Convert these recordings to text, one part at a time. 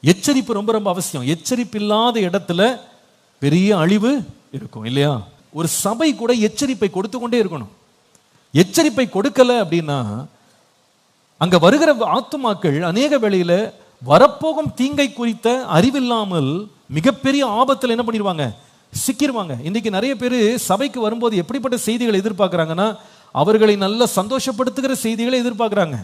எச்சரிப்பு ரொம்ப ரொம்ப அவசியம். எச்சரிப்பு இல்லாத இடத்துல பெரிய அழிவு இருக்கும் இல்லையா? ஒரு சபை கூட எச்சரிப்பை கொடுத்து கொண்டே இருக்கணும். எச்சரிப்பை கொடுக்கல அப்படின்னா அங்க வருகிற ஆத்துமாக்கள் அநேக வேளையில வரப்போகும் தீங்கை குறித்த அறிவில்லாமல் மிகப்பெரிய ஆபத்தில் என்ன பண்ணிடுவாங்க, சிக்கிடுவாங்க. இன்னைக்கு நிறைய பேர் சபைக்கு வரும்போது எப்படிப்பட்ட செய்திகளை எதிர்பார்க்கிறாங்கன்னா, அவர்களை நல்ல சந்தோஷப்படுத்துகிற செய்திகளை எதிர்பார்க்கிறாங்க.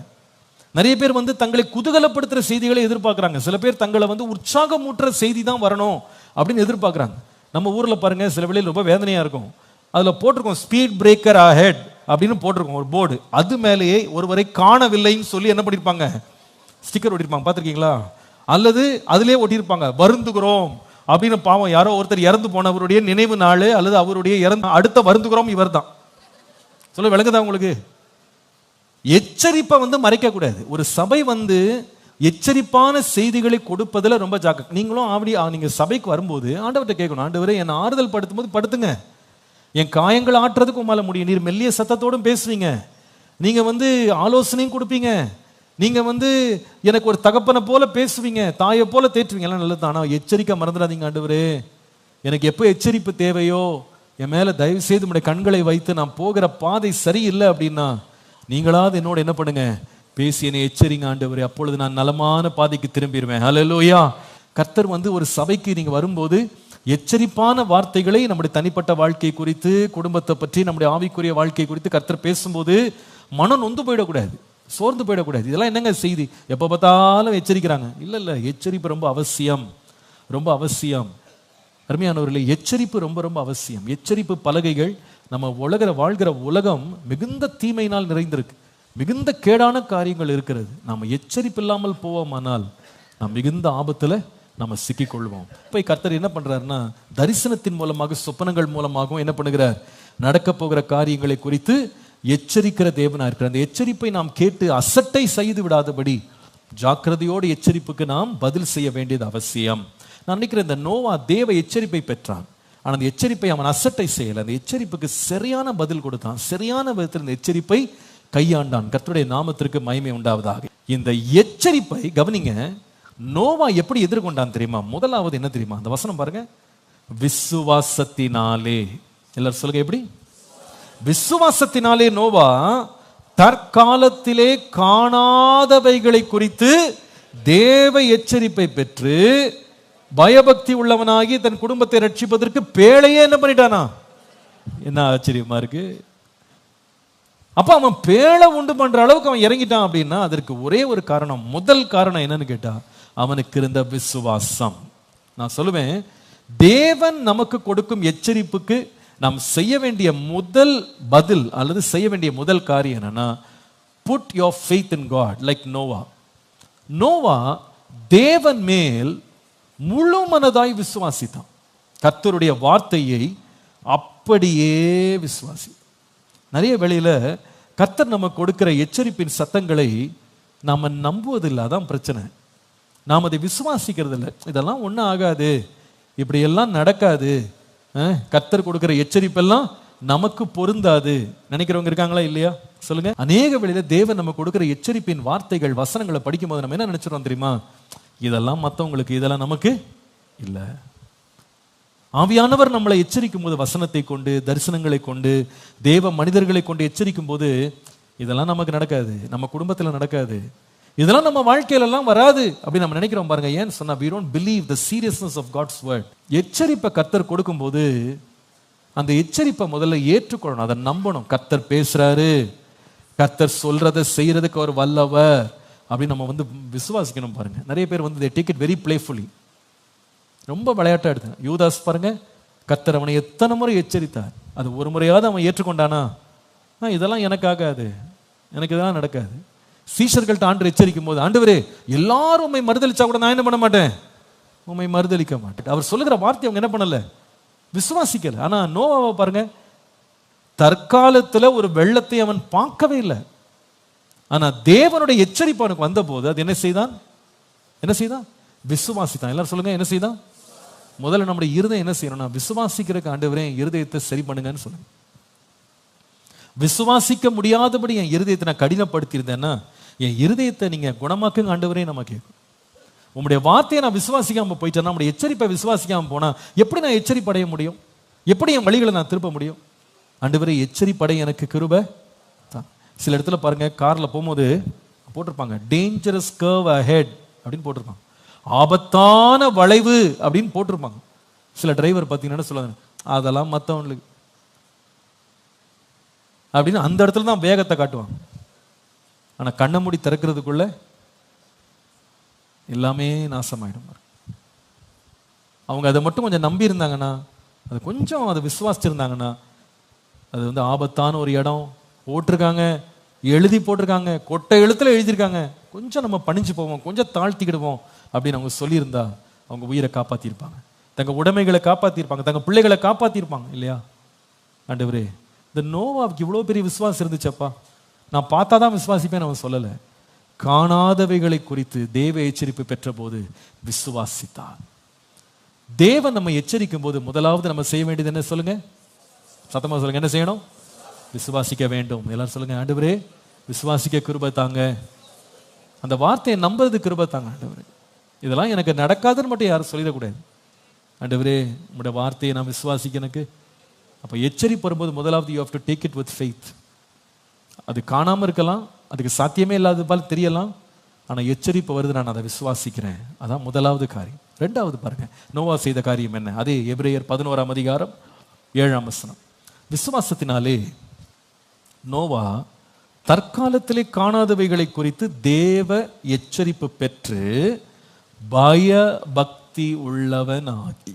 நிறைய பேர் தங்களை குதூகலப்படுத்துகிற செய்திகளை எதிர்பார்க்கிறாங்க. சில பேர் தங்களை உற்சாகமூட்டுற செய்தி தான் வரணும் அப்படின்னு எதிர்பார்க்கிறாங்க. நம்ம ஊர்ல பாருங்க, சில வேளையில் ரொம்ப வேதனையா இருக்கும். அதுல போட்டிருக்கோம் ஸ்பீட் பிரேக்கர் அஹெட் அப்படின்னு போட்டிருக்கோம் ஒரு போர்டு. அது மேலேயே ஒருவரை காணவில்லைன்னு சொல்லி என்ன பண்ணிருப்பாங்க, ஸ்டிக்கர் ஒட்டிருப்பாங்க. பார்த்துருக்கீங்களா? அல்லது அதிலே ஒட்டியிருப்பாங்க வருந்துகிறோம் அப்படின்னு. பாவம், யாரோ ஒருத்தர் இறந்து போனவருடைய நினைவு நாள் அல்லது அவருடைய அடுத்த வருந்துகிறோம் இவர் தான். சொல்ல விளங்குதா உங்களுக்கு? எச்சரிப்பை மறைக்க கூடாது. ஒரு சபை எச்சரிப்பான செய்திகளை கொடுப்பதில் ரொம்ப ஜாக்கிரதை. நீங்களும் நீங்க சபைக்கு வரும்போது ஆண்டவர்கிட்ட கேட்கணும், ஆண்டவரே என்னை ஆறுதல் படுத்தும் போது படுத்துங்க, என் காயங்கள் ஆற்றுறதுக்கு உமால முடியும். நீர் மெல்லிய சத்தத்தோடும் பேசுவீங்க, நீங்க ஆலோசனையும் கொடுப்பீங்க, நீங்க எனக்கு ஒரு தகப்பனை போல பேசுவீங்க, தாயை போல தேற்றுவீங்க, எல்லாம் நல்லது. ஆனா எச்சரிக்கை மறந்துடாதீங்க. ஆண்டவரே எனக்கு எப்போ எச்சரிப்பு தேவையோ என் மேல தயவு செய்து உடைய கண்களை வைத்து நான் போகிற பாதை சரியில்லை அப்படின்னா நீங்களாவது என்னோட என்ன பண்ணுங்க, பேசி என்னை எச்சரிங்க ஆண்டவரே, அப்பொழுது நான் நலமான பாதைக்கு திரும்பிடுவேன். ஹல்லேலூயா. கர்த்தர் ஒரு சபைக்கு நீங்க வரும்போது எச்சரிப்பான வார்த்தைகளை நம்முடைய தனிப்பட்ட வாழ்க்கை குறித்து, குடும்பத்தை பற்றி, நம்முடைய ஆவிக்குரிய வாழ்க்கை குறித்து கர்த்தர் பேசும்போது மனம் நொந்து போயிடக்கூடாது, சோர்ந்து போயிடக்கூடாது. இதெல்லாம் என்னங்க செய்தி, எப்போ பார்த்தாலும் எச்சரிக்கிறாங்க. இல்லை இல்லை, எச்சரிப்பு ரொம்ப அவசியம், ரொம்ப அவசியம். அருமையானவர்களே, எச்சரிப்பு ரொம்ப ரொம்ப அவசியம். எச்சரிப்பு பலகைகள். நம்ம வாழ்கிற உலகம் மிகுந்த தீமையினால் நிறைந்திருக்கு, மிகுந்த கேடான காரியங்கள் இருக்கிறது. நம்ம எச்சரிப்பு இல்லாமல் போவோமானால் நாம் மிகுந்த ஆபத்தில் நம்ம சிக்கிக்கொள்வோம். இப்போ கர்த்தர் என்ன பண்றாருன்னா, தரிசனத்தின் மூலமாக, சொப்பனங்கள் மூலமாகவும் என்ன பண்ணுகிறார், நடக்க போகிற காரியங்களை குறித்து எச்சரிக்கிற தேவனா இருக்கிறார். அந்த எச்சரிப்பை நாம் கேட்டு அசட்டை செய்து விடாதபடி ஜாக்கிரதையோடு எச்சரிப்புக்கு நாம் பதில் செய்ய வேண்டியது அவசியம். நான் நினைக்கிறேன், இந்த நோவா தேவ எச்சரிப்பை பெற்றான். ஆனால் அந்த எச்சரிப்பை அவன் அசட்டை செய்யலை. அந்த எச்சரிப்புக்கு சரியான பதில் கொடுத்தான், சரியான விதத்தில் இந்த எச்சரிப்பை கையாண்டான். கர்த்தருடைய நாமத்திற்கு மகிமை உண்டாவதாக. இந்த எச்சரிப்பை கவனிங்க, நோவா எப்படி எதிர்கொண்டான் தெரியுமா? முதலாவது என்ன தெரியுமா? அந்த வசனம் பாருங்க, விசுவாசத்தினாலே. எல்லாரும் சொல்லுங்க, எப்படி? விசுவாசத்தினாலே நோவா தற்காலத்திலே காணாதவைகளை குறித்து தேவ எச்சரிப்பை பெற்று பயபக்தி உள்ளவனாகி தன் குடும்பத்தை ரட்சிப்பதற்கு பேழையே என்ன பண்ணிட்டானா? என்ன ஆச்சரியமா இருக்கு. அப்ப அவன் பேழை உண்டு பண்ற அளவுக்கு அவன் இறங்கிட்டான் அப்படின்னா அதற்கு ஒரே ஒரு காரணம், முதல் காரணம் என்னன்னு கேட்டா அவனுக்கு இருந்த விசுவாசம். நான் சொல்லுவேன், தேவன் நமக்கு கொடுக்கும் எச்சரிப்புக்கு நாம் செய்ய வேண்டிய முதல் பதில் அல்லது செய்ய வேண்டிய முதல் காரியம் என்னன்னா, put your faith in God. Like Noah. Noah தேவன் மேல் முழு மனதாய் விசுவாசித்தான். கர்த்தருடைய வார்த்தையை அப்படியே விசுவாசி. நிறைய வேளையில கர்த்தர் நமக்கு கொடுக்கிற எச்சரிப்பின் சத்தங்களை நாம நம்புவதில்லை, அதான் பிரச்சனை. நாம் அதை விசுவாசிக்கிறது இல்லை. இதெல்லாம் ஒன்றும் ஆகாது, இப்படியெல்லாம் நடக்காது, கர்த்தர் கொடுக்கிற எச்சரிப்பெல்லாம் நமக்கு பொருந்தாது நினைக்கிறவங்க இருக்காங்களா இல்லையா? சொல்லுங்க. அநேக வேளையில தேவன் நம்ம கொடுக்கிற எச்சரிப்பின் வார்த்தைகள், வசனங்களை படிக்கும் போது நம்ம என்ன நினைச்சிடறோம் தெரியுமா? இதெல்லாம் மற்றவங்களுக்கு, இதெல்லாம் நமக்கு இல்லை. ஆவியானவர் நம்மளை எச்சரிக்கும் போது, வசனத்தை கொண்டு, தரிசனங்களை கொண்டு, தேவ மனிதர்களை கொண்டு எச்சரிக்கும் போது, இதெல்லாம் நமக்கு நடக்காது, நம்ம குடும்பத்தில் நடக்காது, இதெல்லாம் நம்ம வாழ்க்கையில எல்லாம் வராது அப்படின்னு நம்ம நினைக்கிறோம் பாருங்க. ஏன்னு சொன்னா, we don't believe the seriousness of God's word. எச்சரிப்பை கர்த்தர் கொடுக்கும் போது அந்த எச்சரிப்பை முதல்ல ஏற்றுக்கொள்ளணும், அதை நம்பணும். கர்த்தர் பேசுறாரு, கர்த்தர் சொல்றதை செய்யறதுக்கு அவர் வல்லவர் அப்படின்னு நம்ம விசுவாசிக்கணும் பாருங்க. நிறைய பேர் they take it very playfully, ரொம்ப விளையாட்டா எடுத்தாங்க. யூதாஸ் பாருங்க, கர்த்தர் அவனை எத்தனை முறை எச்சரித்தார், அது ஒரு முறையாவது அவன் ஏற்றுக்கொண்டானா? இதெல்லாம் எனக்கு ஆகாது, எனக்கு இதெல்லாம் நடக்காது. சீஷர்கள்ட்ட ஆண்டு எச்சரிக்கும் போது, ஆண்டவரே எல்லாரும் உண்மை மறுதளிச்சா கூட நான் என்ன பண்ண மாட்டேன், உண்மை மறுதளிக்க மாட்டேன். அவர் சொல்லுகிற வார்த்தை அவங்க என்ன பண்ணல, விசுவாசிக்கல. ஆனா நோவாவை பாருங்க, தற்காலத்துல ஒரு வெள்ளத்தை அவன் பார்க்கவே இல்லை. ஆனா தேவனுடைய எச்சரிப்பு அவனுக்கு வந்த போது அது என்ன செய்தான், விசுவாசித்தான். எல்லாரும் சொல்லுங்க, என்ன செய்தான்? முதல்ல நம்முடைய இருதயம் என்ன செய்யணும்னா, விசுவாசிக்கிறதுக்கு ஆண்டவரே இருதயத்தை சரி பண்ணுங்கன்னு சொல்லுங்க. விசுவாசிக்க முடியாதபடி என் இருதயத்தை நான் கடினப்படுத்தி இருந்தேன்னா, என் இருதயத்தை நீங்க குணமாக்குங்க ஆண்டவரே நம்ம கேட்கும். உம்முடைய வார்த்தையை நான் விசுவாசிக்காம போயிட்டேன்னா, நம்முடைய எச்சரிப்பை விசுவாசிக்காம போனா எப்படி நான் எச்சரிப்படைய முடியும்? எப்படி என் வழிகளை நான் திருப்ப முடியும்? ஆண்டவரே, எச்சரிப்படை எனக்கு கிருபை தான். சில இடத்துல பாருங்க, கார்ல போகும்போது போட்டிருப்பாங்க டேஞ்சரஸ் கர்வ் அஹெட் அப்படின்னு போட்டிருப்பாங்க, ஆபத்தான வளைவு அப்படின்னு போட்டிருப்பாங்க. சில டிரைவர் பார்த்தீங்கன்னா சொல்லுவாங்க, அதெல்லாம் மற்றவங்களுக்கு அப்படின்னு அந்த இடத்துல தான் வேகத்தை காட்டுவாங்க. ஆனால் கண்ணை மூடி திறக்கிறதுக்குள்ள எல்லாமே நாசமாயிடும். அவங்க அதை மட்டும் கொஞ்சம் நம்பி இருந்தாங்கன்னா, அது கொஞ்சம் அதை விசுவாசிச்சிருந்தாங்கன்னா, அது வந்து ஆபத்தான ஒரு இடம் போட்டிருக்காங்க, எழுதி போட்டிருக்காங்க, கொட்டை எழுத்துல எழுதியிருக்காங்க, கொஞ்சம் நம்ம பணிஞ்சு போவோம், கொஞ்சம் தாழ்த்திக்கிடுவோம் அப்படின்னு அவங்க சொல்லியிருந்தா அவங்க உயிரை காப்பாற்றிருப்பாங்க, தங்க உடைமைகளை காப்பாற்றிருப்பாங்க, தங்க பிள்ளைகளை காப்பாற்றிருப்பாங்க இல்லையா? ஆண்டவரே, இந்த நோவாவுக்கு இவ்வளோ பெரிய விசுவாசம் இருந்துச்சப்பா, நான் பார்த்தா தான் விசுவாசிப்பேன் அவன் சொல்லலை. காணாதவைகளை குறித்து தேவ எச்சரிப்பு பெற்ற போது விசுவாசித்தார். தேவன் நம்ம எச்சரிக்கும் போது முதலாவது நம்ம செய்ய வேண்டியது என்ன சொல்லுங்க? சத்தமா சொல்லுங்க, என்ன செய்யணும்? விசுவாசிக்க வேண்டும். எல்லாரும் சொல்லுங்க, ஆண்டவரே விசுவாசிக்க கிருபை தாங்க. அந்த வார்த்தையை நம்புறது கிருபை தாங்க ஆண்டவரே. இதெல்லாம் எனக்கு நடக்காதுன்னு மட்டும் யாரும் சொல்லிடக்கூடாது. ஆண்டவரே, உங்களுடைய வார்த்தையை நான் விசுவாசிக்க எனக்கு. அப்போ எச்சரிப்பு வரும்போது முதலாவது you have to take it with faith. அது காணாமல் இருக்கலாம், அதுக்கு சாத்தியமே இல்லாத போல் தெரியலாம், ஆனால் எச்சரிப்பு வருது, நான் அதை விசுவாசிக்கிறேன். அதான் முதலாவது காரியம். ரெண்டாவது பாருங்க, நோவா செய்த காரியம் என்ன? அதே எபிரேயர் 11ஆம் அதிகாரம் 7ஆம் வசனம். விசுவாசத்தினாலே நோவா தற்காலத்திலே காணாதவைகளை குறித்து தேவ எச்சரிப்பு பெற்று பயபக்தி உள்ளவனாகி.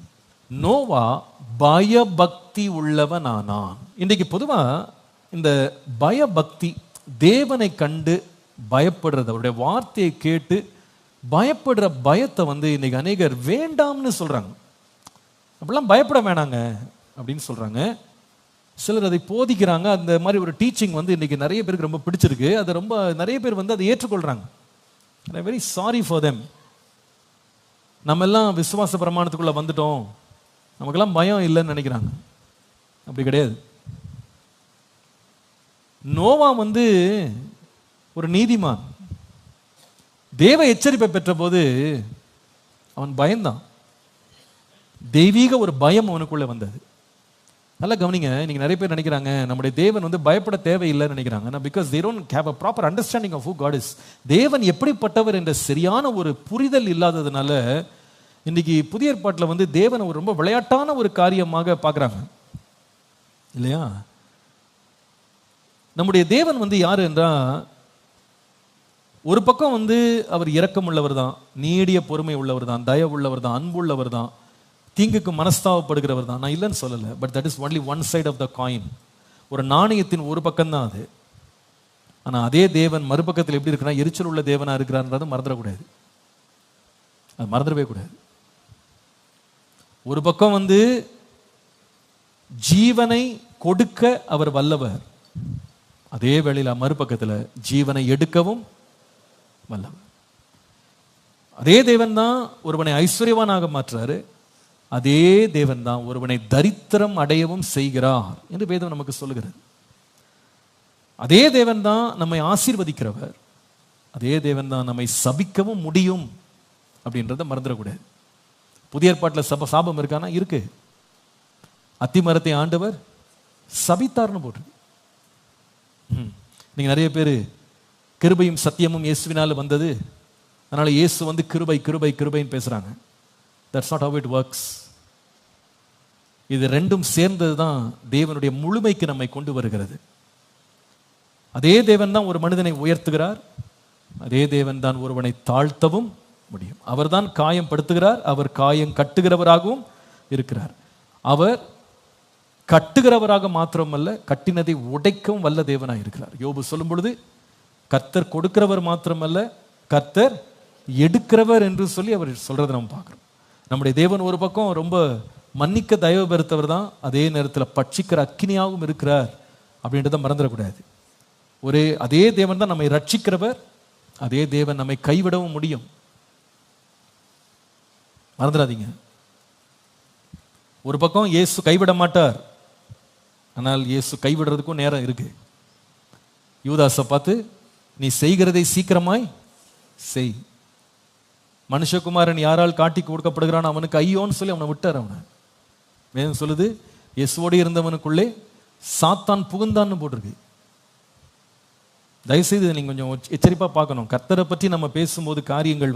நோவா பயபக்தி உள்ளவனானான். இன்றைக்கு பொதுவா இந்த பயபக்தி, தேவனை கண்டு பயப்படுறது, அவருடைய வார்த்தையை கேட்டு பயப்படுற பயத்தை வந்து இன்னைக்கு அநேகர் வேண்டாம்னு சொல்றாங்க. அப்படிலாம் பயப்பட வேணாங்க அப்படின்னு சொல்றாங்க. சிலர் அதை போதிக்கிறாங்க. அந்த மாதிரி ஒரு டீச்சிங் வந்து இன்னைக்கு நிறைய பேருக்கு ரொம்ப பிடிச்சிருக்கு. அது ரொம்ப நிறைய பேர் வந்து அதை ஏற்றுக்கொள்றாங்க. I very sorry for them. நம்ம எல்லாம் விசுவாச பிரமாணத்துக்குள்ள வந்துட்டோம், நமக்கெல்லாம் பயம் இல்லைன்னு நினைக்கிறாங்க. அப்படி கிடையாது. நோவா வந்து ஒரு நீதிமான். தேவ எச்சரிப்பை பெற்ற போது அவன் பயந்தான். தெய்வீக ஒரு பயம் அவனுக்குள்ள வந்தது. நல்லா கவனிங்க. நீங்க நிறைய பேர் நினைக்கிறாங்க நம்முடைய தேவன் வந்து பயப்பட தேவையில்லைன்னு நினைக்கிறாங்க. Because they don't have a proper understanding of who God is. தேவன் எப்படிப்பட்டவர் என்ற சரியான ஒரு புரிதல் இல்லாததுனால இன்னைக்கு புதிய ஏற்பாட்டில் வந்து தேவனை ஒரு ரொம்ப விளையாட்டான ஒரு காரியமாக பார்க்குறாங்க இல்லையா? நம்முடைய தேவன் வந்து யாரு என்றால், ஒரு பக்கம் வந்து அவர் இரக்கம் உள்ளவர் தான், நீடிய பொறுமை உள்ளவர் தான், தயவு உள்ளவர் தான், அன்பு உள்ளவர் தான், தீங்குக்கு மனஸ்தாபப்படுகிறவர் தான். நான் இல்லைன்னு சொல்லலை. But that is only one side of the coin. ஒரு நாணயத்தின் ஒரு பக்கம் தான் அது. ஆனால் அதே தேவன் மறுபக்கத்தில் எப்படி இருக்குன்னா எரிச்சல் உள்ள தேவனா இருக்கிறார்ன்றதை மறந்துடக்கூடாது. அது மறந்துடவே கூடாது. ஒரு பக்கம் வந்து ஜீவனை கொடுக்க அவர் வல்லவர், அதே வேளையில் மறுபக்கத்தில் ஜீவனை எடுக்கவும் வல்லவர். அதே தேவன் தான் ஒருவனை ஐஸ்வர்யவானாக மாற்றாரு, அதே தேவன் தான் ஒருவனை தரித்திரம் அடையவும் செய்கிறார் என்று வேதம் நமக்கு சொல்லுகிறது. அதே தேவன் தான் நம்மை ஆசீர்வதிக்கிறவர், அதே தேவன் தான் நம்மை சபிக்கவும் முடியும் அப்படின்றத மறந்துடக்கூடாது. புதிய ஏற்பாட்டில் சாபம் இருக்கானா? இருக்கு. அத்திமரத்தை ஆண்டவர் சபித்தார்னு போட்டு. நீங்க நிறைய பேர் கிருபையும் சத்தியமும் இயேசுவினால வந்தது, அதனால இயேசு வந்து கிருபை கிருபை கிருபைன்னு பேசுறாங்க. That's not how it works. இது ரெண்டும் சேர்ந்தது தான் தேவனுடைய முழுமைக்கு நம்மை கொண்டு வருகிறது. அதே தேவன் தான் ஒரு மனிதனை உயர்த்துகிறார், அதே தேவன் தான் ஒருவனை தாழ்த்தவும் முடியும். அவர் தான் காயம் படுத்துகிறார், அவர் காயம் கட்டுகிறவராகவும் இருக்கிறார். அவர் கட்டுகிறவராக மாத்திரமல்ல, கட்டினதை உடைக்கவும் வல்ல தேவனாக இருக்கிறார். யோபு சொல்லும் பொழுது கர்த்தர் கொடுக்கிறவர் மாத்திரமல்ல, கர்த்தர் எடுக்கிறவர் என்று சொல்லி அவர் சொல்றதை நம்ம பார்க்கிறோம். நம்முடைய தேவன் ஒரு பக்கம் ரொம்ப மன்னிக்க தயவு பெறுத்தவர் தான், அதே நேரத்தில் பட்சிக்கிற அக்கினியாகவும் இருக்கிறார் அப்படின்றத மறந்துடக்கூடாது. அதே தேவன் தான் நம்மை ரட்சிக்கிறவர், அதே தேவன் நம்மை கைவிடவும் முடியும். மறந்துடாதீங்க. ஒரு பக்கம் இயேசு கைவிட மாட்டார், ஆனால் இயேசு கைவிடுறதுக்கும் நேரம் இருக்கு. யூதாசை பார்த்து நீ செய்கிறதை சீக்கிரமாய் செய், மனுஷகுமாரன் யாரால் காட்டி கொடுக்கப்படுகிறான் அவனுக்கு ஐயோன்னு சொல்லி அவனை விட்டார். அவனை வேதம் சொல்லுது, இயேசுவோடு இருந்தவனுக்குள்ளே சாத்தான் புகுந்தான்னு போட்டிருக்கு. தயவுசெய்து நீங்க கொஞ்சம் எச்சரிப்பா பார்க்கணும். கர்த்தரை பற்றி நம்ம பேசும்போது காரியங்கள்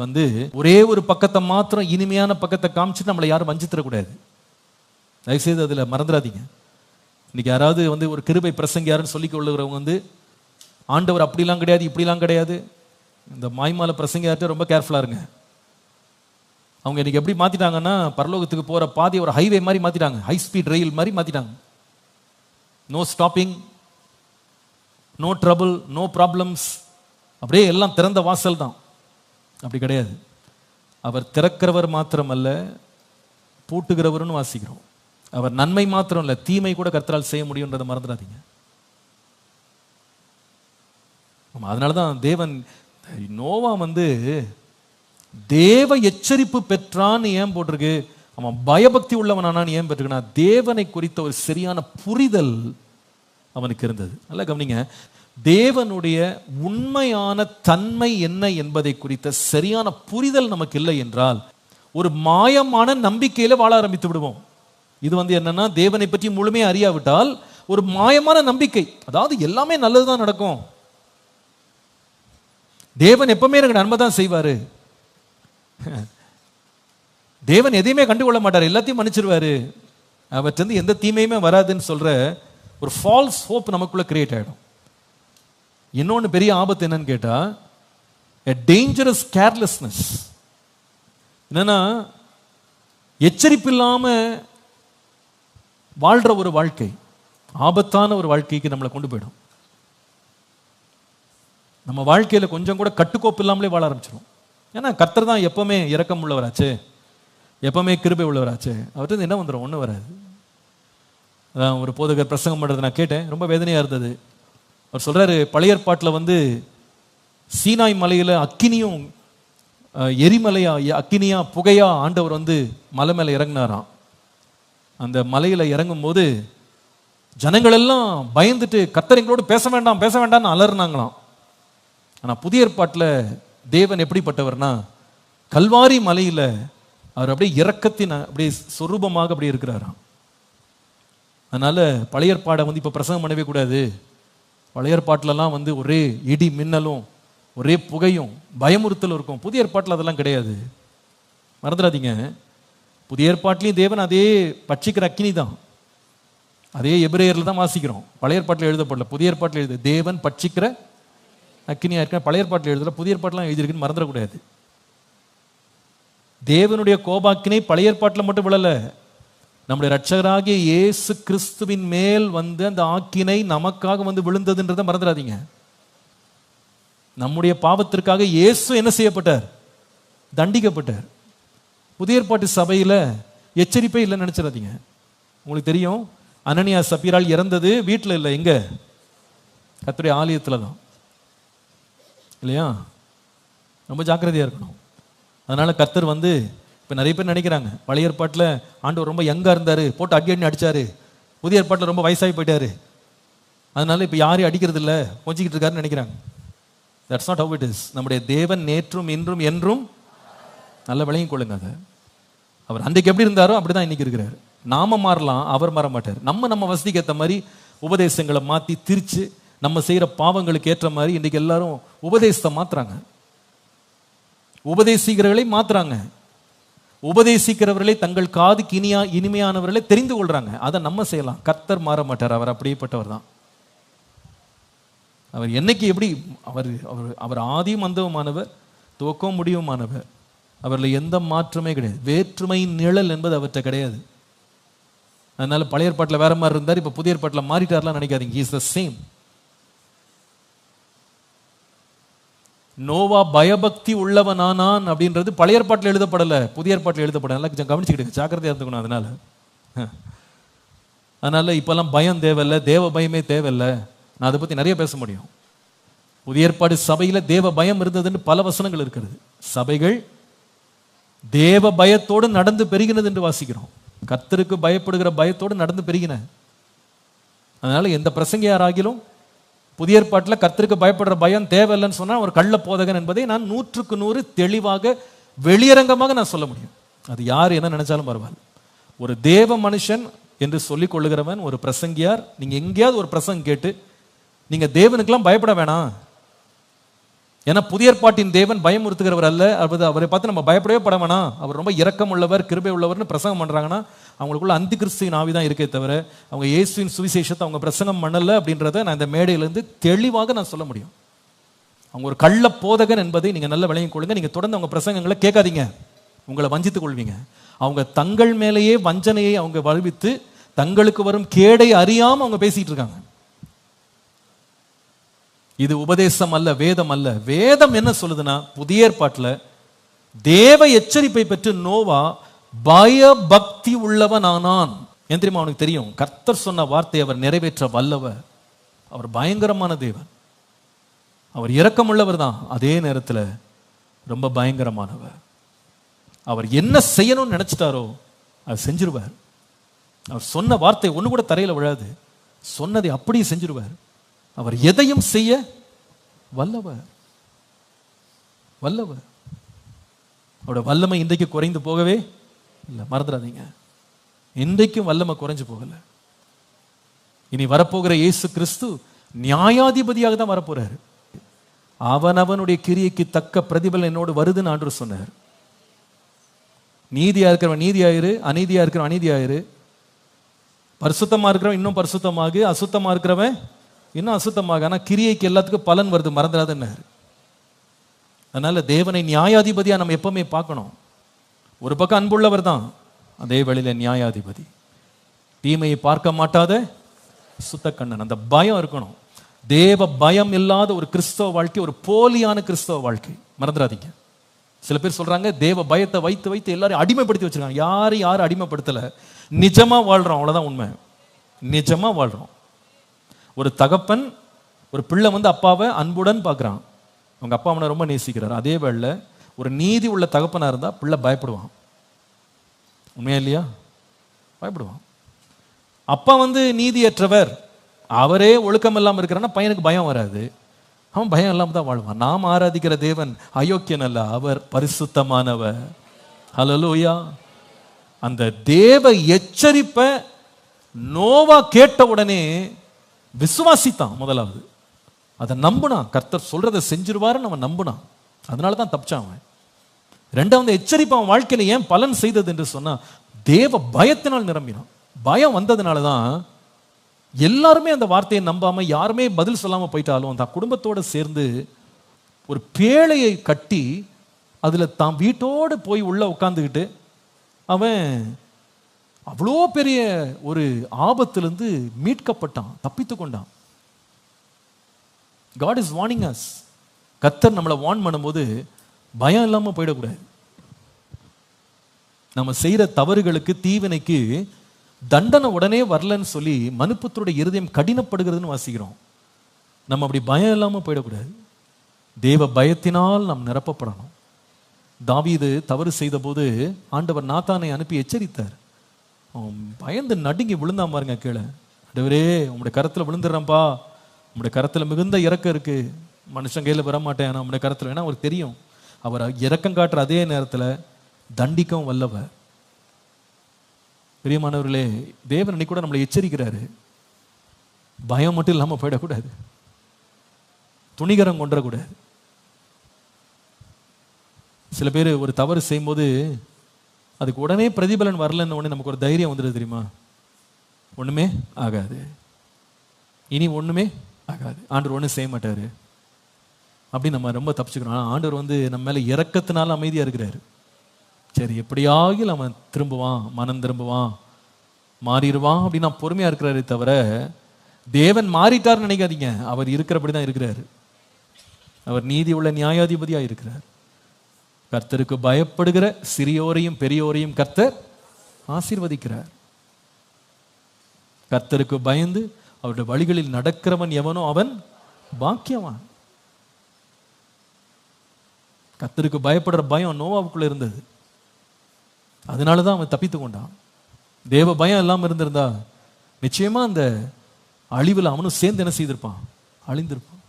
ஒரே ஒரு பக்கத்தை மாத்திரம், இனிமையான பக்கத்தை காமிச்சு நம்மளை யாரும் வஞ்சித்தரக்கூடாது. தயவுசெய்து அதுல மறந்துடாதீங்க. இன்னைக்கு யாராவது ஒரு கிருபை பிரசங்க யாருன்னு சொல்லி கொள்ளுகிறவங்க ஆண்டவர் அப்படிலாம் கிடையாது இப்படிலாம் கிடையாது, இந்த மாய்மால பிரசங்க யார்கிட்ட ரொம்ப கேர்ஃபுல்லா இருங்க. அவங்க இன்னைக்கு எப்படி மாத்திட்டாங்கன்னா, பரலோகத்துக்கு போற பாதை ஒரு ஹைவே மாதிரி மாத்திட்டாங்க, ஹை ஸ்பீட் ரயில் மாதிரி மாத்திட்டாங்க. No stopping, no trouble, no problems, அப்படியே எல்லாம் திறந்த வாசல் தான். அப்படி கிடையாது. அவர் திறக்கிறவர் மாத்திரமல்ல, பூட்டுகிறவர்னு வாசிக்கிறோம். அவர் நன்மை மாத்திரம் இல்ல, தீமை கூட கர்த்தரால் செய்ய முடியும்ன்றதை மறந்துடாதீங்க. அதனாலதான் தேவன் நோவா தேவ எச்சரிப்பு பெற்றான்னு ஏன் போட்டிருக்கு? அவன் பயபக்தி உள்ளவனானான்னு ஏன் பெற்றிருக்கா? தேவனை குறித்த ஒரு சரியான புரிதல் அவனுக்கு இருந்தது. நல்லா கவனிங்க, தேவனுடைய உண்மையான தன்மை என்ன என்பதை குறித்த சரியான புரிதல் நமக்கு இல்லை என்றால் ஒரு மாயமான நம்பிக்கையில வாழ ஆரம்பித்து விடுவோம். இது என்னன்னா, தேவனை பற்றி முழுமையாக அறியாவிட்டால் ஒரு மாயமான நம்பிக்கை, அதாவது எல்லாமே நல்லதுதான் நடக்கும், தேவன் எப்பவுமே எனக்கு நன்மை தான் செய்வாரு, தேவன் எதையுமே கண்டுகொள்ள மாட்டார், எல்லாத்தையும் மன்னிச்சிருவாரு, அவற்றிலிருந்து எந்த தீமையுமே வராதுன்னு சொல்ற ஒரு ஃபால்ஸ் ஹோப் நமக்குள்ள கிரியேட் ஆயிடும். இன்னொன்று பெரிய ஆபத்து என்னன்னு கேட்டா, a dangerous carelessness. என்னன்னா, எச்சரிப்பு இல்லாம வாழ்ற ஒரு வாழ்க்கை ஆபத்தான ஒரு வாழ்க்கைக்கு நம்மளை கொண்டு போயிடும். நம்ம வாழ்க்கையில கொஞ்சம் கூட கட்டுக்கோப்பு இல்லாமலே வாழ ஆரம்பிச்சிடும். ஏன்னா கர்த்தர் தான் எப்பவுமே இரக்கம் உள்ளவராச்சு, எப்பவுமே கிருபை உள்ளவராச்சு, அவர்கிட்ட என்ன வந்துடும்? ஒன்றும் வராது. அதான் ஒரு போதகர் பிரசங்கம் பண்ணுறது நான் கேட்டேன், ரொம்ப வேதனையாக இருந்தது. அவர் சொல்கிறாரு, பழைய ஏற்பாட்டில் சீனாய் மலையில் அக்கினியும் எரிமலையா அக்கினியா புகையா ஆண்டவர் மலை மேலே இறங்கினாராம். அந்த மலையில் இறங்கும் போது ஜனங்கள் எல்லாம் பயந்துட்டு கர்த்தர் எங்களோடு பேச வேண்டாம் பேச வேண்டாம்னு அலறினாங்களாம். ஆனால் புதிய ஏற்பாட்டில் தேவன் எப்படிப்பட்டவர்னா, கல்வாரி மலையில் அவர் அப்படியே இரக்கத்தின் அப்படியே சொரூபமாக அப்படியே இருக்கிறாராம். அதனால பழைய ஏற்பாடை இப்போ பிரசங்கம் பண்ணவே கூடாது. பழைய ஏற்பாட்டிலலாம் ஒரே இடி மின்னலும் ஒரே புகையும் பயமுறுத்தலும் இருக்கும். புதிய ஏற்பாட்டில் அதெல்லாம் கிடையாது, மறந்துடாதீங்க. புதிய ஏற்பாட்டிலையும் தேவன் அதே பட்சிக்கிற அக்கினி தான், அதே எபிரேயர்ல தான் வாசிக்கிறோம். பழைய ஏற்பாட்டில் எழுதப்படல, புதிய ஏற்பாட்டில் எழுது தேவன் பட்சிக்கிற அக்கினியா இருக்க. பழைய ஏற்பாட்டில் எழுதல, புதிய ஏற்பாட்டிலாம் எழுதியிருக்குன்னு மறந்துடக்கூடாது. தேவனுடைய கோபாக்கினை பழைய ஏற்பாட்டில் மட்டும் விழல, நம்முடைய ரட்சகராகிய இயேசு கிறிஸ்துவின் மேல் அந்த ஆக்கினை நமக்காக விழுந்ததுன்றதை மறந்துடாதீங்க. நம்முடைய பாவத்திற்காக இயேசு என்ன செய்யப்பட்டார்? தண்டிக்கப்பட்டார். புதிய ஏற்பாட்டு சபையில எச்சரிப்பே இல்லைன்னு நினைச்சிடாதீங்க. உங்களுக்கு தெரியும், அனனியா சப்பீரால் இறந்தது வீட்டில் இல்லை, எங்க? கர்த்தருடைய ஆலயத்துல தான், இல்லையா? ரொம்ப ஜாக்கிரதையா இருக்கணும். அதனால கர்த்தர் இப்போ நிறைய பேர் நினைக்கிறாங்க, பழைய ஏற்பாட்டில் ஆண்டவர் ரொம்ப யங்கா இருந்தாரு, போட்டு அடி அடிச்சாரு, புதிய ஏற்பாட்டில் ரொம்ப வயசாகி போயிட்டாரு, அதனால இப்போ யாரையும் அடிக்கிறது இல்லை, கொஞ்சிக்கிட்டு இருக்காருன்னு நினைக்கிறாங்க. That's not how it is. நம்முடைய தேவன் நேற்றும் இன்றும் என்றும், நல்ல விளங்கிக் கொள்ளுங்க அதை. அவர் அன்றைக்கு எப்படி இருந்தாரோ அப்படிதான் இன்னைக்கு இருக்கிறார். நாம மாறலாம், அவர் மாற மாட்டார். நம்ம வசதிக்கு ஏற்ற மாதிரி உபதேசங்களை மாற்றி திரிச்சு நம்ம செய்கிற பாவங்களுக்கு ஏற்ற மாதிரி இன்னைக்கு எல்லாரும் உபதேசத்தை மாத்துறாங்க, உபதேசிக்கிறவர்களை மாத்துறாங்க, உபதேசிக்கிறவர்களை தங்கள் காதுக்கு இனிமையானவர்களை தெரிந்து கொள்றாங்க. அதை நம்ம செய்யலாம். கர்த்தர் மாற மாட்டார், அவர் அப்படியேப்பட்டவர் தான். அவர் என்னைக்கு எப்படி அவர் அவர் அவர் ஆதியும் அந்தவுமானவர், துவக்கம் முடிவுமானவர். அவரில் எந்த மாற்றமே கிடையாது. வேற்றுமை நிழல் என்பது அவர்கிட்ட கிடையாது. அதனால பழைய ஏற்பாட்டில் வேற மாதிரி இருந்தார், இப்ப புதிய ஏற்பாட்டில் மாறிட்டார்லாம் நினைக்காதீங்க. He is the same. Noah பயபக்தி உள்ளவனானான் அப்படின்றது பழைய ஏற்பாட்டில் எழுதப்படலை, புதிய ஏற்பாட்டில் எழுதப்படல. நல்லா கொஞ்சம் கவனிச்சுக்கிட்டு ஜாக்கிரதையா இருந்துக்கணும். அதனால இப்பெல்லாம் பயம் தேவையில்லை, தேவ பயமே தேவையில்லை. நான் அதை பத்தி நிறைய பேச முடியும். புதிய ஏற்பாடு சபையில தேவ பயம் இருந்ததுன்னு பல வசனங்கள் இருக்கிறது. சபைகள் தேவ பயத்தோடு நடந்து பெருகினது என்று வாசிக்கிறோம். கர்த்தருக்கு பயப்படுகிற பயத்தோடு நடந்து பெருகின. அதனால எந்த பிரசங்கியாராகிலும் புதிய ஏற்பாட்டில் கர்த்தருக்கு பயப்படுற பயம் தேவையில்லைன்னு சொன்னா ஒரு கள்ள போதகன் என்பதை நான் 100% தெளிவாக வெளியரங்கமாக நான் சொல்ல முடியும். அது யார் என்ன நினைச்சாலும் பரவாயில்ல. ஒரு தேவ மனுஷன் என்று சொல்லிக் கொள்ளுகிறவன், ஒரு பிரசங்கியார், நீங்க எங்கேயாவது ஒரு பிரசங்கம் கேட்டு நீங்க தேவனுக்கெல்லாம் பயப்பட வேணாம், ஏன்னா புதிய ஏற்பாட்டின் தேவன் பயமுறுத்துகிறவர் அல்ல, அவரை பார்த்து நம்ம பயப்படவே பட வேணாம், அவர் ரொம்ப இரக்கம் உள்ளவர், கிருபை உள்ளவர்னு பிரசங்கம் பண்றாங்கன்னா அவங்களுக்குள்ள அந்தி கிறிஸ்துவின் ஆவி தான் இருக்கே தவிர அவங்க இயேசுவின் சுவிசேஷத்தை அவங்க பிரசங்கம் பண்ணல அப்படின்றத நான் இந்த மேடையிலிருந்து தெளிவாக நான் சொல்ல முடியும். அவங்க ஒரு கள்ள போதகன் என்பதை நீங்க நல்ல விளங்கிக் கொள்ளுங்க. நீங்க தொடர்ந்து அவங்க பிரசங்கங்களை கேட்காதீங்க, உங்களை வஞ்சித்துக் கொள்வீங்க. அவங்க தங்கள் மேலேயே வஞ்சனையை அவங்க வல்வித்து தங்களுக்கு வரும் கேடை அறியாம அவங்க பேசிட்டு இருக்காங்க. இது உபதேசம் அல்ல, வேதம் அல்ல. வேதம் என்ன சொல்லுதுன்னா, புதிய ஏற்பாட்டுல தேவ எச்சரிப்பை பெற்று நோவா பய பக்தி உள்ளவன் ஆனான். ஏன் தெரியுமா? அவனுக்கு தெரியும் கர்த்தர் சொன்ன வார்த்தை அவர் நிறைவேற்ற வல்லவர், அவர் பயங்கரமான தேவன், அவர் இரக்கமுள்ளவர் தான், அதே நேரத்தில் ரொம்ப பயங்கரமானவர். அவர் என்ன செய்யணும்னு நினைச்சிட்டாரோ அதை செஞ்சிருவார். அவர் சொன்ன வார்த்தை ஒண்ணு கூட தரையில விழாது, சொன்னதை அப்படியே செஞ்சிருவார். அவர் எதையும் செய்ய வல்லவர், வல்லவர். அவரோட வல்லமை இன்றைக்கு குறைந்து போகவே இல்லை, மறந்துடாதீங்க. இன்றைக்கும் வல்லமை குறைஞ்சு போகல. இனி வரப்போகிற இயேசு கிறிஸ்து நியாயாதிபதியாக தான் வரப்போறாரு. அவனுடைய கிரியைக்கு தக்க பிரதிபலன் என்னோடு வருதுன்னு ஆண்டவர் சொன்னார். நீதியா இருக்கிறவன் நீதியாயிரு, அநீதியா இருக்கிறவன் அநீதியாயிரு, பரிசுத்தமா இருக்கிறவன் இன்னும் பரிசுத்தமாகு, அசுத்தமா இருக்கிறவன் இன்னும் அசுத்தமாக. ஆனா கிரியைக்கு எல்லாத்துக்கும் பலன் வருது, மறந்துடாதுன்னு. அதனால தேவனை நியாயாதிபதியா நம்ம எப்பவுமே பார்க்கணும். ஒரு பக்கம் அன்புள்ளவர் தான், அதே வழியில நியாயாதிபதி. தீமையை பார்க்க மாட்டாத சுத்த கண்ணன், அந்த பயம் இருக்கணும். தேவ பயம் இல்லாத ஒரு கிறிஸ்தவ வாழ்க்கை ஒரு போலியான கிறிஸ்தவ வாழ்க்கை, மறந்துடாதீங்க. சில பேர் சொல்றாங்க தேவ பயத்தை வைத்து வைத்து எல்லாரையும் அடிமைப்படுத்தி வச்சிருக்காங்க. யாரும் அடிமைப்படுத்தல, நிஜமா வாழ்றோம், அவ்வளவுதான் உண்மை. நிஜமா வாழ்றோம். ஒரு தகப்பன் ஒரு பிள்ளை அப்பாவை அன்புடன் பார்க்குறான், அவங்க அப்பா அவனை ரொம்ப நேசிக்கிறார். அதே வேளை ஒரு நீதி உள்ள தகப்பனா இருந்தா பிள்ளை பயப்படுவான். உண்மையா இல்லையா? பயப்படுவான். அப்பா நீதியற்றவர், அவரே ஒழுக்கம் இல்லாமல் இருக்கிறான்னா பையனுக்கு பயம் வராது, அவன் பயம் இல்லாம தான் வாழ்வான். நாம் ஆராதிக்கிற தேவன் அயோக்கியன் அல்ல, அவர் பரிசுத்தமானவர். ஹல்லேலூயா. அந்த தேவ எச்சரிப்பை நோவா கேட்ட உடனே விசுவாசித்தான். முதலாவது அதை நம்புனான், கர்த்தர் சொல்றதை செஞ்சிருவாருன்னு அவன் நம்புனான், அதனாலதான் தப்பிச்சான் அவன். ரெண்டாவது எச்சரிப்பு அவன் வாழ்க்கையில ஏன் பலன் செய்தது என்று சொன்னா, தேவ பயத்தினால் நிரம்பினான். பயம் வந்ததுனாலதான் எல்லாருமே அந்த வார்த்தையை நம்பாம யாருமே பதில் சொல்லாம போயிட்டாலும் அந்த குடும்பத்தோடு சேர்ந்து ஒரு பேழையை கட்டி அதுல தான் வீட்டோடு போய் உள்ள உட்கார்ந்துக்கிட்டு அவன் அவ்வளோ பெரிய ஒரு ஆபத்திலிருந்து மீட்கப்பட்டான், தப்பித்து கொண்டான். God is warning us. கர்த்தர் நம்மளை வார்ன் பண்ணும்போது பயம் இல்லாம போயிடக்கூடாது. நம்ம செய்யற தவறுகளுக்கு தீவினைக்கு தண்டனை உடனே வரலன்னு சொல்லி மனுப்புத்தருடைய இருதயம் கடினப்படுகிறதுன்னு வாசிக்கிறோம். நம்ம அப்படி பயம் இல்லாம போயிடக்கூடாது. தேவ பயத்தினால் நாம் நிரப்பப்படணும். தாவீது தவறு செய்த போது ஆண்டவர் நாத்தானை அனுப்பி எச்சரித்தார். அவன் பயந்து நடுங்கி விழுந்தான் பாருங்க கீழே. ஆண்டவரே உம்முடைய கரத்துல விழுந்துடுறேன்ப்பா, உம்முடைய கரத்துல மிகுந்த இரக்கம் இருக்கு, மனுஷன் கையில வர மாட்டேன், ஆனால் உம்முடைய கரத்துல வேணா அவருக்கு தெரியும். அவர் இரக்கம் காட்டுற அதே நேரத்துல தண்டிக்கவும் வல்லவர். பிரியமானவர்களே, தேவன் அன்னைக்கு கூட நம்மளை எச்சரிக்கிறாரு, பயம் மட்டும் இல்லாம போயிடக்கூடாது, துணிகரம் கொண்டக்கூடாது. சில பேர் ஒரு தவறு செய்யும்போது அதுக்கு உடனே பிரதிபலன் வரலன்னு உடனே நமக்கு ஒரு தைரியம் வந்துடுது தெரியுமா? ஒண்ணுமே ஆகாது, இனி ஒண்ணுமே ஆகாது, ஆண்டவர் ஒன்றும் செய்ய மாட்டாரு அப்படின்னு நம்ம ரொம்ப தப்பிச்சுக்கிறோம். ஆண்டவர் நம்ம மேல இரக்கத்தினால அமைதியா இருக்கிறாரு. சரி எப்படியாகில் அவன் திரும்புவான், மனம் திரும்புவான், மாறிடுவான் அப்படின்னு நான் பொறுமையா இருக்கிறாரே தவிர தேவன் மாறிட்டார்னு நினைக்காதீங்க. அவர் இருக்கிறபடிதான் இருக்கிறாரு. அவர் நீதி உள்ள நியாயாதிபதியா இருக்கிறார். கர்த்தருக்கு பயப்படுகிற சிறியோரையும் பெரியோரையும் கர்த்தர் ஆசீர்வதிக்கிறார். கர்த்தருக்கு பயந்து அவருடைய வழிகளில் நடக்கிறவன் எவனோ அவன் பாக்கியவான். கர்த்தருக்கு பயப்படுற பயம் நோவாவுக்குள்ள இருந்தது, அதனாலதான் அவன் தப்பித்து கொண்டான். தேவ பயம் இல்லாம இருந்திருந்தா நிச்சயமா அந்த அழிவில் அவனும் சேர்ந்து என்ன செய்திருப்பான்? அழிந்திருப்பான்.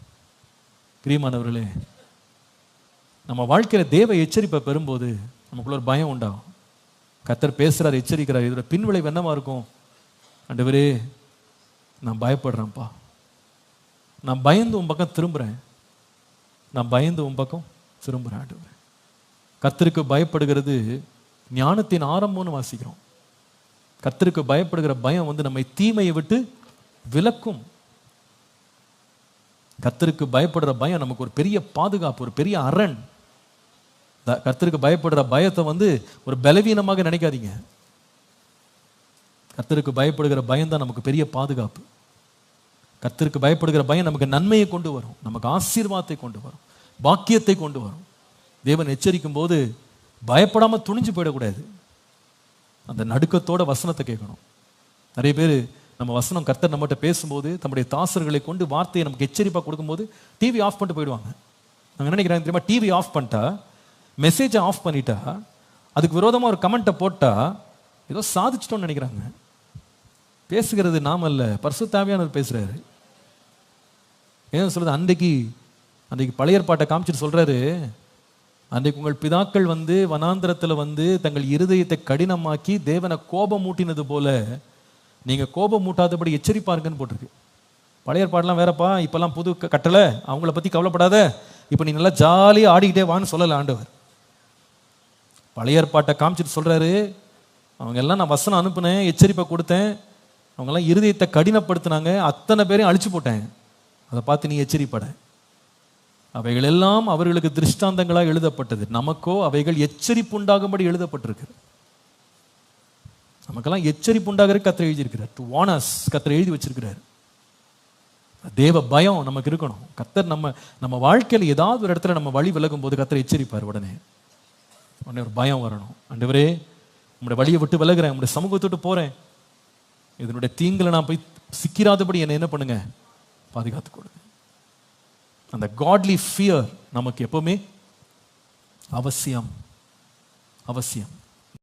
பிரியமானவர்களே, நம்ம வாழ்க்கையில தேவ எச்சரிப்பை பெறும்போது நமக்குள்ள ஒரு பயம் உண்டாகும். கர்த்தர் பேசுறாரு, எச்சரிக்கிறார். இதோட பின்விளைவு என்னவா இருக்கும்? ஆண்டவரே நான் பயப்படுறேன்ப்பா, நான் பயந்து உன் பக்கம் திரும்புறேன், நான் பயந்து உன் பக்கம் திரும்புறேன். ஆண்டவரே, கர்த்தருக்கு பயப்படுகிறது ஞானத்தின் ஆரம்பம்னு வாசிக்கிறோம். கர்த்தருக்கு பயப்படுகிற பயம் நம்மை தீமையை விட்டு விலக்கும். கர்த்தருக்கு பயப்படுற பயம் நமக்கு ஒரு பெரிய பாதுகாப்பு, ஒரு பெரிய அரண். கர்த்தருக்கு பயப்படுற பயத்தை ஒரு பலவீனமாக நினைக்காதீங்க. கர்த்தருக்கு பயப்படுகிற பயம் தான் நமக்கு பெரிய பாதுகாப்பு. கர்த்தருக்கு பயப்படுகிற பயம் நமக்கு நன்மையை கொண்டு வரும், நமக்கு ஆசீர்வாதத்தை கொண்டு வரும், பாக்கியத்தை கொண்டு வரும். தேவன் எச்சரிக்கும் போது பயப்படாம துணிஞ்சு போயிடக்கூடாது. அந்த நடுக்கத்தோட வசனத்தை கேட்கணும். நிறைய பேர் நம்ம வசனம் கர்த்தர் நம்மகிட்ட பேசும்போது தம்முடைய தாசர்களை கொண்டு வார்த்தையை நமக்கு எச்சரிப்பா கொடுக்கும்போது டிவி ஆஃப் பண்ணிட்டு போயிடுவாங்க. நாங்கள் என்ன நினைக்கிறாங்க தெரியுமா? டிவி ஆஃப் பண்ணிட்டா, மெசேஜை ஆஃப் பண்ணிட்டா, அதுக்கு விரோதமாக ஒரு கமெண்ட்டை போட்டா ஏதோ சாதிச்சிட்டோம்னு நினைக்கிறாங்க. பேசுகிறது நாம அல்ல, பரிசுத்த ஆவியானவர் பேசுறாரு. ஏன் சொல்றது? அன்றைக்கு பழைய ஏற்பாட்டை காமிச்சிட்டு சொல்றாரு, அன்றைக்கு உங்கள் பிதாக்கள் வனாந்திரத்தில் தங்கள் இருதயத்தை கடினமாக்கி தேவனை கோபம் மூட்டினது போல நீங்க கோபம் மூட்டாதபடி எச்சரிப்பாருங்கன்னு போட்டிருக்கு. பழைய ஏற்பாடுலாம் வேறப்பா, இப்பெல்லாம் புது கட்டளை, அவங்கள பத்தி கவலைப்படாத, இப்போ நீ நல்லா ஜாலியாக ஆடிக்கிட்டே வான்னு சொல்லல ஆண்டவர். பழைய ஏற்பாட்டை காமிச்சிட்டு சொல்றாரு, அவங்க எல்லாம் நான் வசனம் அனுப்புனேன், எச்சரிப்பை கொடுத்தேன், அவங்கெல்லாம் இருதயத்தை கடினப்படுத்தினாங்க, அத்தனை பேரையும் அழிச்சு போட்டேன், அதை பார்த்து நீ எச்சரிப்பட. அவைகள் எல்லாம் அவர்களுக்கு திருஷ்டாந்தங்களாக எழுதப்பட்டது, நமக்கோ அவைகள் எச்சரிப்பு உண்டாகும்படி எழுதப்பட்டிருக்கு. நமக்கெல்லாம் எச்சரிப்பு உண்டாகிற கர்த்தர் எழுதியிருக்கிறார். டு வார்ன் அஸ், கர்த்தர் எழுதி வச்சிருக்கிறார். தேவ பயம் நமக்கு இருக்கணும். கர்த்தர் நம்ம வாழ்க்கையில் ஏதாவது ஒரு இடத்துல நம்ம வழி விலகும் போது கர்த்தர் எச்சரிப்பார். உடனே ஒரு பயம் வரணும். ஆண்டவரே, உங்களுடைய வழியை விட்டு விலகுறேன், உங்களுடைய சமூகத்தை விட்டு போறேன், இதனுடைய தீங்குல நான் போய் சிக்கிறாதபடி என்னை என்ன பண்ணுங்க, பாதுகாத்து கொடுங்க. அந்த காட்லி ஃபியர் நமக்கு எப்பவுமே அவசியம்.